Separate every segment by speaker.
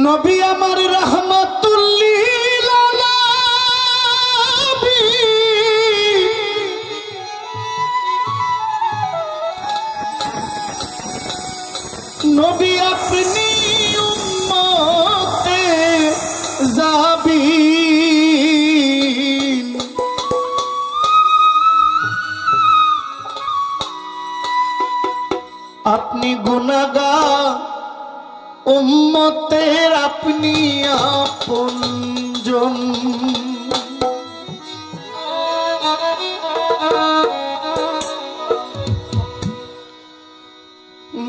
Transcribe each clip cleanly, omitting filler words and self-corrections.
Speaker 1: নবী আমার রাহমাতুল লিল আলামিন নবী আপনি উম্মতে জাবিন আপনি গুনাহগার উম্মতের আপনি আপনজন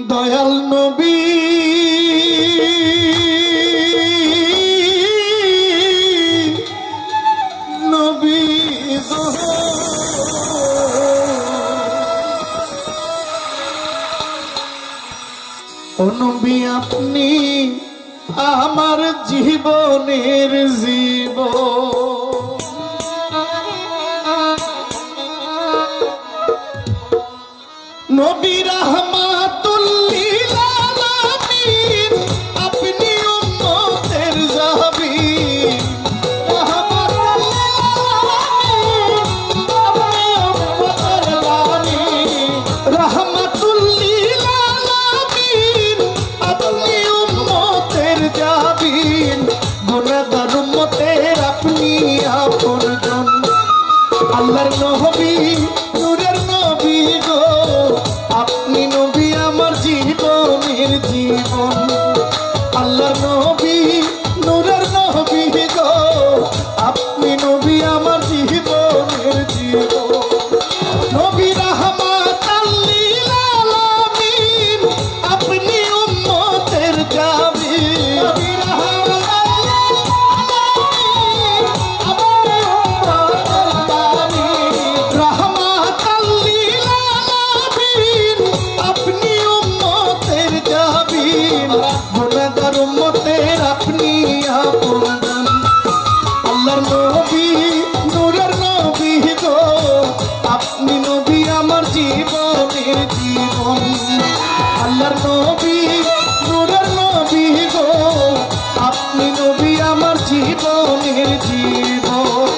Speaker 1: দয়াল নবী নবী ও নবী আপনি আমার জীবনের জীবন নবী রাহমাতুল লিল আলামিন আপনি উম্মতের জাবিন রাহমাতুল লিল আলামিন আপনি উম্মতের জাবিন গুনাহগার উম্মতের আপনি আপনজন আল্লাহর নবী নূরের নবী গো আপনি নবী আমার জীবনের জীবন আল্লাহর নবী নূরের নবী গো আপনি নবী আমার জীবনের জীবন নবী রাহমাতুল লিল আলামিন আপনি উম্মতের জাবিন নবী রাহমাতুল লিল আলামিন আপনি উম্মতের জাবিন গুনাহগার উম্মতের আপনি আপনজন আল্লাহর নবী নূরের নবী গো আপনি নবী আমার জীবনের জীবন আল্লাহর নবী নূরের নবী গো আপনি নবী আমার জীবনের জীবন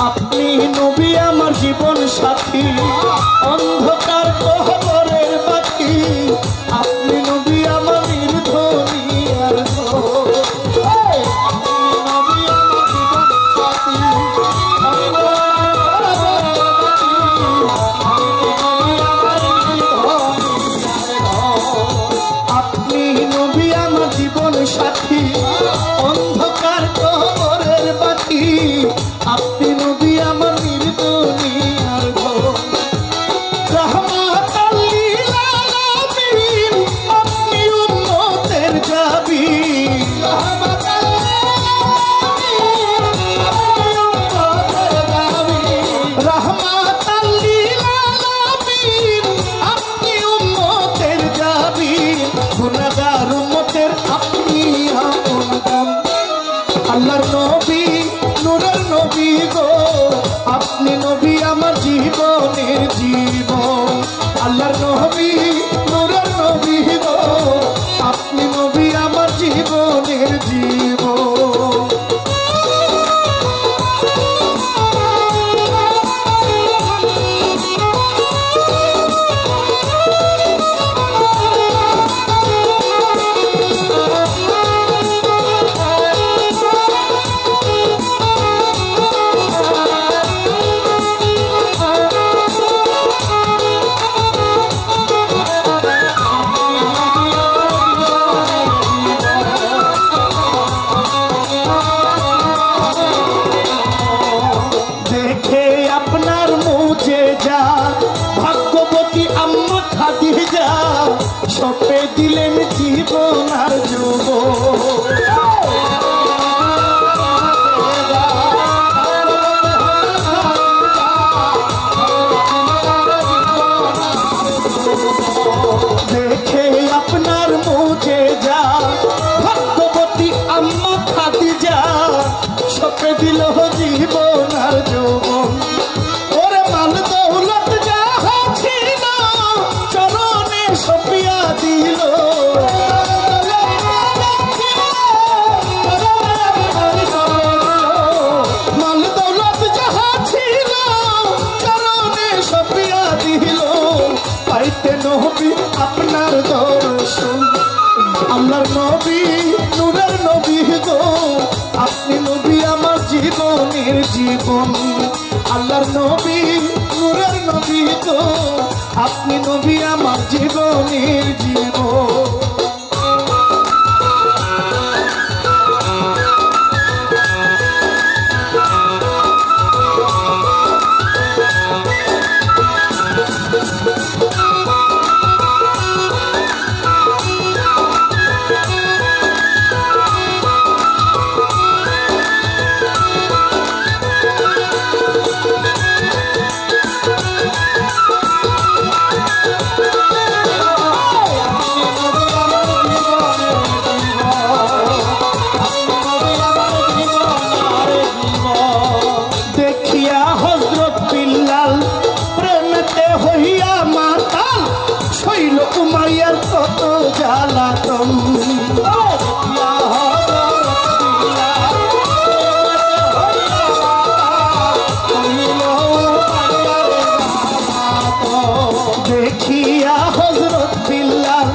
Speaker 1: আপনি নবী আমার জীবন সাথী অন্ধকার কবরের বাতি আপনি নবী আমার নির্ধনী আর আপনি নবী আমার জীবন সাথী অন্ধকার কবরের বাতি আপনি নবী আমার নির্দনী আর রাহমাতুল লিল আলামিন আপনি উম্মতের জাবিন রাহমাতুল লিল আলামিন আপনি উম্মতের জাবিন গুনাহগার উম্মতের আপনি আপনজন আল্লাহর নবী নূরের নবী গো আপনি নবী আমার জীবনের জীবন আল্লাহর নবী নূরের নবী গো আপনি নবী আমার জীবনের জীবন দিলেন জীবন আর যৌবন। দেখে আপনার মুখে যা ভাগ্যবতী আম্মা খাদিজা সপে দিল জীবন আর যৌবন। ওরে মাল দৌলত যাহা ছিল চরণে সপিয়া দিল। মাল দৌলত যাহা ছিল চরণে সপিয়া দিল। পাইতে নবী আপনার দর্শন, আল্লাহর নবী নূরের নবী গো আপনি নবী আমার জীবনের জীবন। আল্লাহর নবী নূরের নবী গো আপনি নবী আমার জীবনের জীবন। কত জ্বালাতন দেখিয়া হযরত বিল্লাল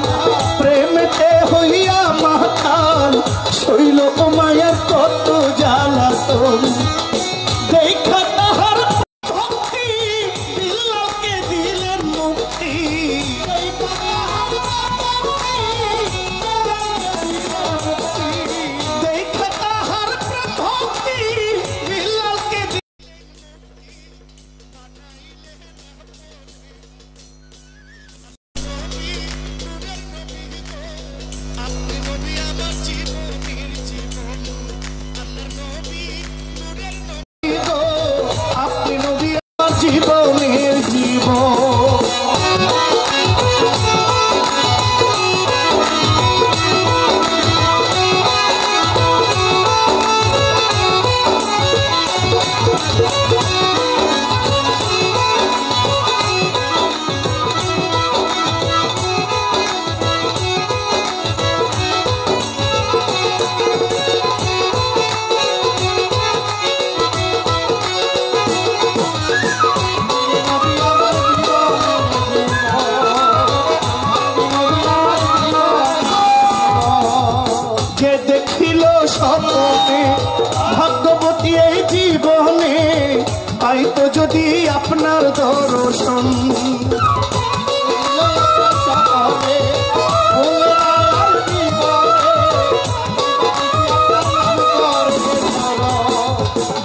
Speaker 1: প্রেমেতে হইয়া মাতাল শৈল উমাইয়ার কত জ্বালাতন। দেখা তাহার ভক্তি বিল্লালকে দিলেন মুক্তি। জীবনের জীবন স্বপ্নে ভাগ্যবতী এই জীবনে পাইতো যদি আপনার দর্শন।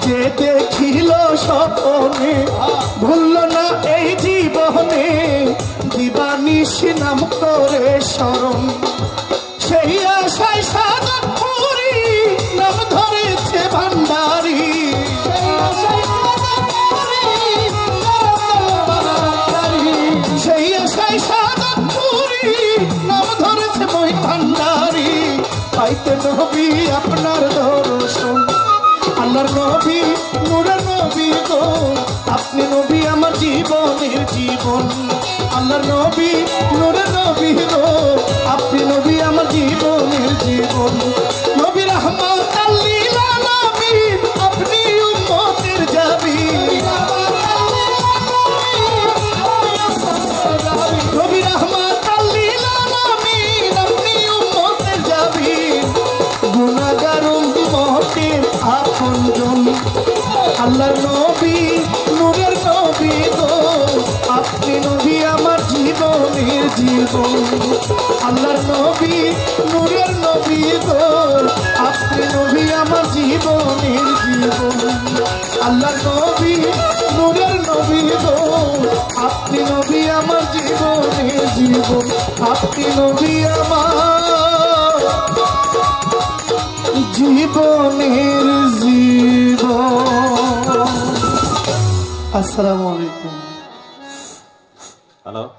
Speaker 1: যে দেখিল স্বপ্নে ভুলল না এই জীবনে দিবানিশি নাম করে স্মরণ। সেই আশায় সাধন করি নাম ধরেছে ভান্ডারি। সেই আশায় সাধন করি নাম ধরেছে মই ভান্ডারি। পাইতে নবী আপনার দর্শন, আল্লাহর নবী নূরের নবী গো আপনি নবী আমার জীবনের জীবন। আল্লাহর নবী নূরের নবী গো আপনি নবী আমার জীবনের জীবন। নবী রাহমাতাল লিল আলামিন আপনি উম্মতের জাবিন। নবী রাহমাতাল লিল আলামিন আপনি উম্মতের জাবিন। গুনাহগার উম্মতের আপনজন আল্লাহর নবী নূরের নবী গো আপনি নবী আমার জীবনের জীবন। আল্লাহর নবী নূরের নবী গো আপনি নবী আমার জীবনের জীবন। আল্লাহর নবী নূরের নবী গো আপনি নবী আমার জীবনের জীবন, আপনি নবী আমার জীবনের জীবন। আসসালামু আলাইকুম।
Speaker 2: হ্যালো।